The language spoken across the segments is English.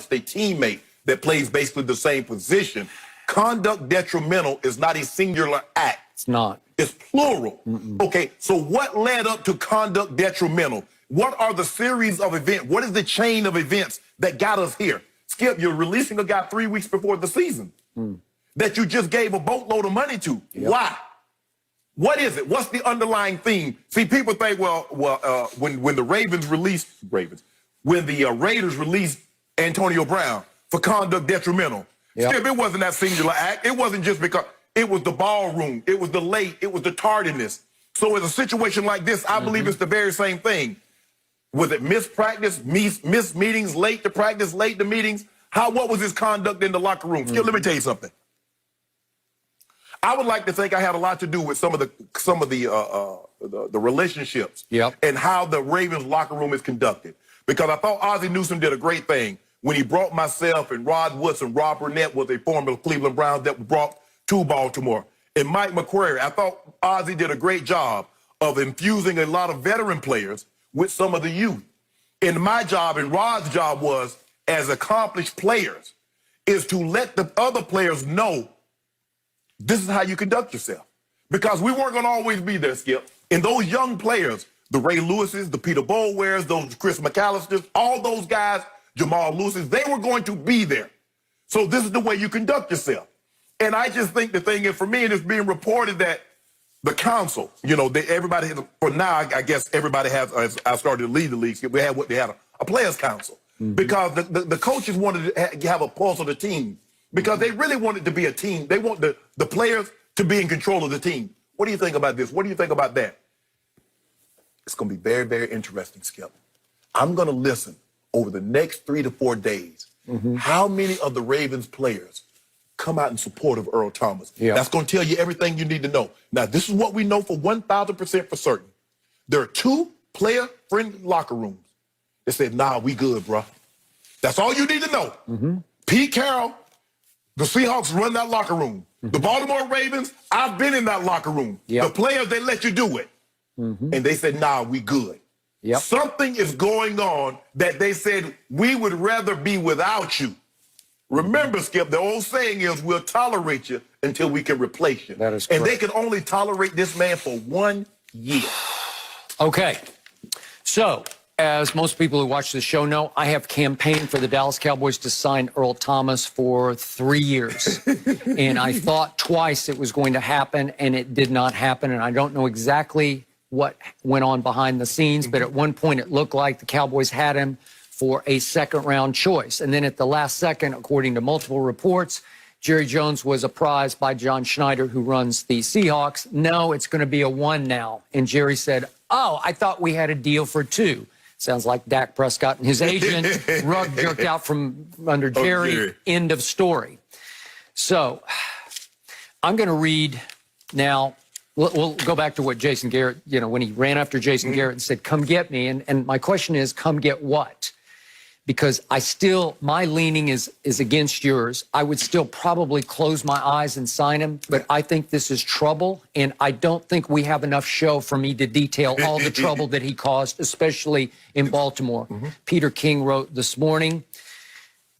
a teammate that plays basically the same position. Conduct detrimental is not a singular act. It's not. It's plural. Okay, so what led up to conduct detrimental? What are the series of events? What is the chain of events that got us here? Skip, you're releasing a guy 3 weeks before the season that you just gave a boatload of money to. Yep. Why? What is it? What's the underlying theme? See, people think, when the Raiders released Antonio Brown for conduct detrimental, Skip, it wasn't that singular act. It wasn't just because it was the ballroom, it was the late, it was the tardiness. So in a situation like this, I believe it's the very same thing. Was it missed practice, missed meetings, late to practice, late to meetings? What was his conduct in the locker room? Skip, let me tell you something. I would like to think I had a lot to do with some of the relationships and how the Ravens locker room is conducted. Because I thought Ozzie Newsome did a great thing when he brought myself and Rod Woods and Rob Burnett, was a former Cleveland Browns that brought to Baltimore, and Mike McQuarrie. I thought Ozzie did a great job of infusing a lot of veteran players with some of the youth. And my job and Rod's job was, as accomplished players, is to let the other players know this is how you conduct yourself. Because we weren't going to always be there, Skip. And those young players, the Ray Lewises, the Peter Boulwares, those Chris McAllisters, all those guys, Jamal Lewises, they were going to be there. So this is the way you conduct yourself. And I just think the thing is, for me, it's being reported that the council, everybody, for now, I guess everybody has, as I started to lead the league, we had a players' council. Because the coaches wanted to have a pulse of the team. Because they really wanted to be a team. They want the players to be in control of the team. What do you think about this? What do you think about that? It's going to be very, very interesting, Skip. I'm going to listen over the next 3 to 4 days how many of the Ravens players come out in support of Earl Thomas. That's going to tell you everything you need to know. Now, this is what we know for 1,000% for certain. There are 2 player-friendly locker rooms that said, nah, we good, bro. That's all you need to know. Pete Carroll, the Seahawks run that locker room. The Baltimore Ravens, I've been in that locker room. The players, they let you do it. And they said, nah, we good. Something is going on that they said, we would rather be without you. Remember, Skip, the old saying is, we'll tolerate you until we can replace you. That is correct. And they can only tolerate this man for 1 year. Okay. So, as most people who watch the show know, I have campaigned for the Dallas Cowboys to sign Earl Thomas for 3 years. And I thought twice it was going to happen, and it did not happen. And I don't know exactly what went on behind the scenes, but at one point it looked like the Cowboys had him for a second-round choice. And then at the last second, according to multiple reports, Jerry Jones was apprised by John Schneider, who runs the Seahawks, no, it's going to be a 1 now. And Jerry said, oh, I thought we had a deal for 2. Sounds like Dak Prescott and his agent, rug jerked out from under Jerry, end of story. So I'm going to read now. We'll go back to what Jason Garrett, when he ran after Jason Garrett and said, come get me. And my question is, come get what? Because my leaning is against yours. I would still probably close my eyes and sign him, but I think this is trouble, and I don't think we have enough show for me to detail all the trouble that he caused, especially in Baltimore. Peter King wrote this morning,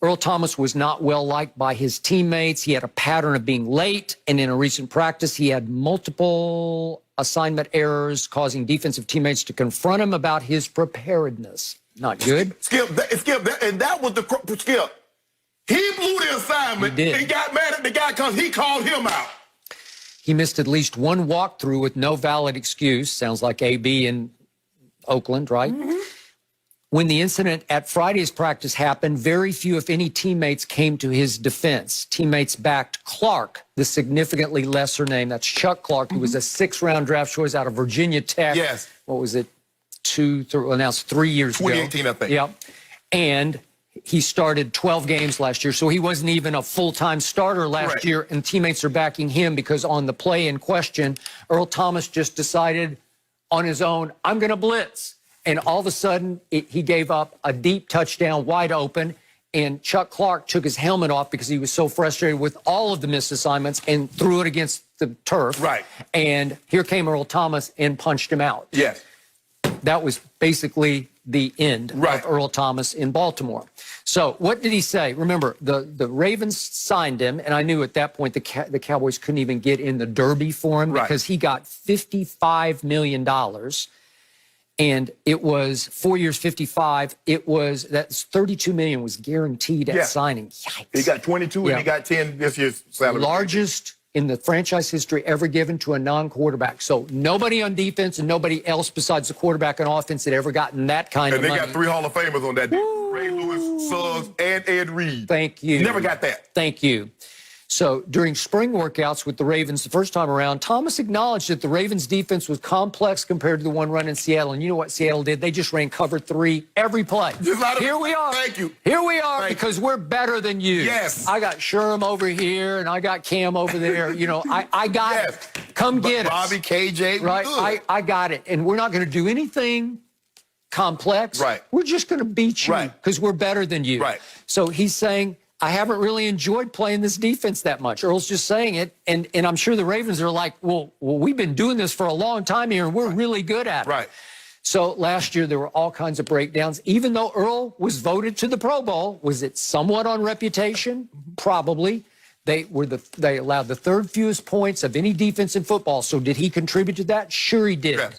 Earl Thomas was not well liked by his teammates. He had a pattern of being late, and in a recent practice, he had multiple assignment errors, causing defensive teammates to confront him about his preparedness. Not good. Skip, and that was the Skip. He blew the assignment and got mad at the guy because he called him out. He missed at least 1 walkthrough with no valid excuse. Sounds like AB in Oakland, right? When the incident at Friday's practice happened, very few, if any, teammates came to his defense. Teammates backed Clark, the significantly lesser name. That's Chuck Clark, who was a 6th-round draft choice out of Virginia Tech. What was it? 3 years ago. 2018, I think. Yep. And he started 12 games last year, so he wasn't even a full-time starter last year, and teammates are backing him because on the play in question, Earl Thomas just decided on his own, I'm going to blitz. And all of a sudden, he gave up a deep touchdown wide open, and Chuck Clark took his helmet off because he was so frustrated with all of the missed assignments and threw it against the turf. And here came Earl Thomas and punched him out. That was basically the end of Earl Thomas in Baltimore. So what did he say? Remember, the Ravens signed him, and I knew at that point the Cowboys couldn't even get in the Derby for him because he got $55 million. And it was 4 years, 55. That's 32 million was guaranteed at signing. Yikes. He got 22 and he got 10 this year's salary. Largest in the franchise history ever given to a non-quarterback. So nobody on defense and nobody else besides the quarterback on offense had ever gotten that kind of money. And they got 3 Hall of Famers on that deal. Ray Lewis, Suggs, and Ed Reed. Thank you. Never got that. Thank you. So during spring workouts with the Ravens the first time around, Thomas acknowledged that the Ravens defense was complex compared to the one run in Seattle. And you know what Seattle did? They just ran cover 3 every play. Here we are. Thank you. Here we are because we're better than you. Yes. I got Sherm over here and I got Cam over there. You know, I got it. Come get us. Bobby, KJ. Right. I got it. And we're not going to do anything complex. Right. We're just going to beat you because we're better than you. Right. So he's saying, I haven't really enjoyed playing this defense that much. Earl's just saying it, and I'm sure the Ravens are like, well, we've been doing this for a long time here, and we're really good at it. Right. So last year, there were all kinds of breakdowns. Even though Earl was voted to the Pro Bowl, was it somewhat on reputation? Probably. They allowed the 3rd fewest points of any defense in football. So did he contribute to that? Sure he did. Yes.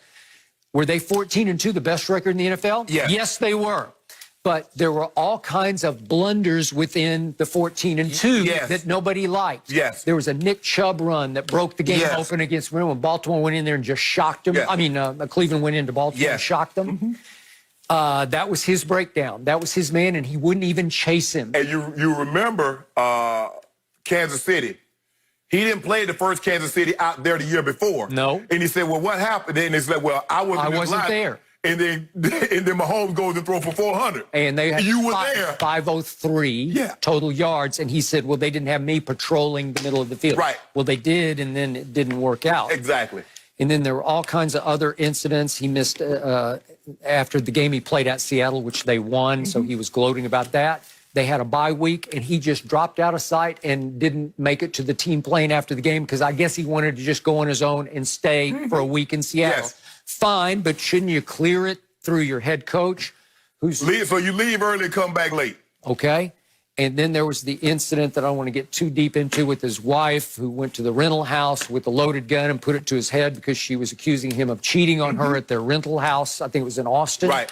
Were they 14-2, the best record in the NFL? Yes. Yes, they were. But there were all kinds of blunders within the 14-2 that nobody liked. Yes. There was a Nick Chubb run that broke the game open against when Baltimore went in there and just shocked them. I mean, Cleveland went into Baltimore and shocked them. That was his breakdown. That was his man, and he wouldn't even chase him. And you remember Kansas City. He didn't play the first Kansas City out there the year before. No. And he said, well, what happened? And he said, well, I wasn't there. And then Mahomes goes and throw for 400. And they had you were there. 503 total yards. And he said, well, they didn't have me patrolling the middle of the field. Right. Well, they did, and then it didn't work out. Exactly. And then there were all kinds of other incidents. He missed after the game he played at Seattle, which they won, so he was gloating about that. They had a bye week, and he just dropped out of sight and didn't make it to the team plane after the game because I guess he wanted to just go on his own and stay for a week in Seattle. Yes. Fine, but shouldn't you clear it through your head coach? So you leave early and come back late. Okay. And then there was the incident that I don't want to get too deep into with his wife, who went to the rental house with a loaded gun and put it to his head because she was accusing him of cheating on her at their rental house. I think it was in Austin. Right.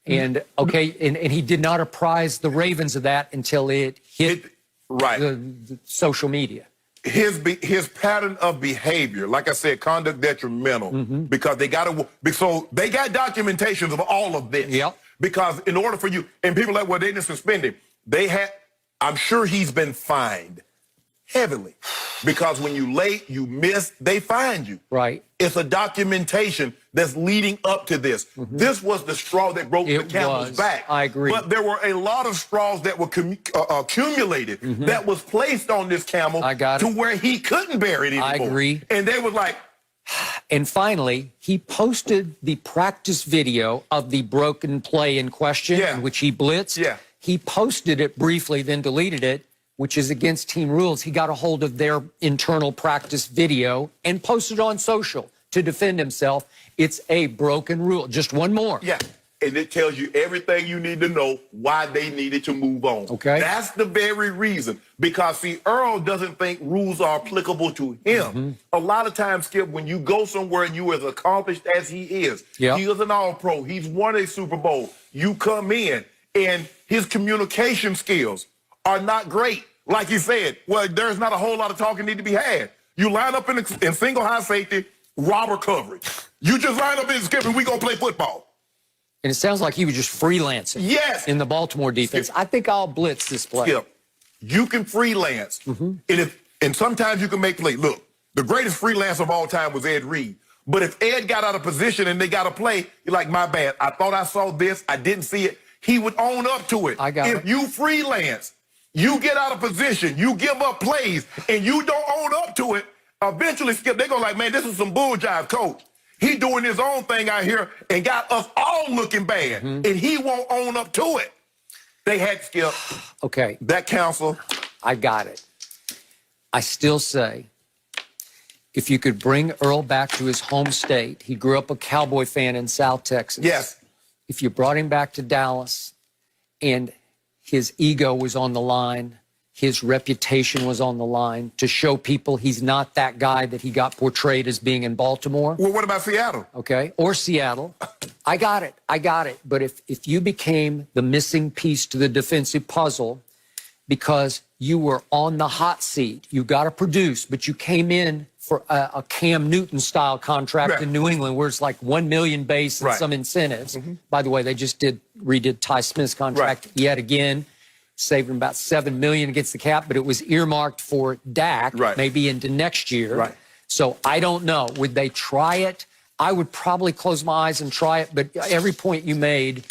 And, and he did not apprise the Ravens of that until it hit the social media. His pattern of behavior, like I said, conduct detrimental, because they got documentations of all of this. Yep. Because in order for you, and people are like, well, they didn't suspend him. I'm sure he's been fined heavily, because when you late, you miss, they find you. Right. It's a documentation that's leading up to this. This was the straw that broke the camel's back. I agree. But there were a lot of straws that were accumulated that was placed on this camel to where he couldn't bear it anymore. I agree. And they were like... And finally, he posted the practice video of the broken play in question in which he blitzed. Yeah. He posted it briefly, then deleted it, which is against team rules. He got a hold of their internal practice video and posted it on social to defend himself. It's a broken rule. Just one more. Yeah. And it tells you everything you need to know why they needed to move on. Okay. That's the very reason. Because, see, Earl doesn't think rules are applicable to him. A lot of times, Skip, when you go somewhere and you as accomplished as he is, he is an all-pro, he's won a Super Bowl, you come in, and his communication skills are not great. Like he said, well, there's not a whole lot of talking need to be had. You line up in single high safety, robber coverage. You just line up in Skip and we gonna play football. And it sounds like he was just freelancing. Yes. In the Baltimore defense. Skip. I think I'll blitz this play. Skip, you can freelance. And sometimes you can make play. Look, the greatest freelance of all time was Ed Reed. But if Ed got out of position and they got to play, you're like, my bad. I thought I saw this. I didn't see it. He would own up to it. If you freelance, you get out of position, you give up plays, and you don't own up to it, eventually, Skip, they're going like, man, this is some bull jive, coach. He doing his own thing out here and got us all looking bad, and he won't own up to it. They had Skip. Okay. That counsel. I got it. I still say, if you could bring Earl back to his home state, he grew up a Cowboy fan in South Texas. Yes. if you brought him back to Dallas and his ego was on the line, his reputation was on the line, to show people he's not that guy that he got portrayed as being in Baltimore. Well, what about Seattle? Okay, or Seattle. I got it. But if you became the missing piece to the defensive puzzle because you were on the hot seat, you got to produce, but you came in for a Cam Newton-style contract in New England where it's like $1 million base and some incentives. By the way, they just redid Ty Smith's contract yet again, saving about $7 million against the cap, but it was earmarked for Dak, maybe into next year. So I don't know. Would they try it? I would probably close my eyes and try it, but every point you made,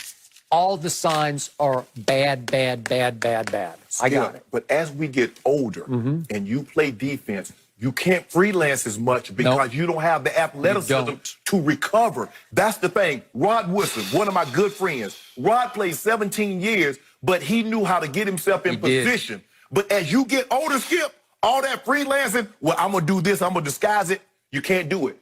all the signs are bad. I got it. But as we get older and you play defense, you can't freelance as much because you don't have the athleticism to recover. That's the thing. Rod Woodson, one of my good friends, Rod played 17 years, but he knew how to get himself in position. But as you get older, Skip, all that freelancing, well, I'm going to do this, I'm going to disguise it, you can't do it.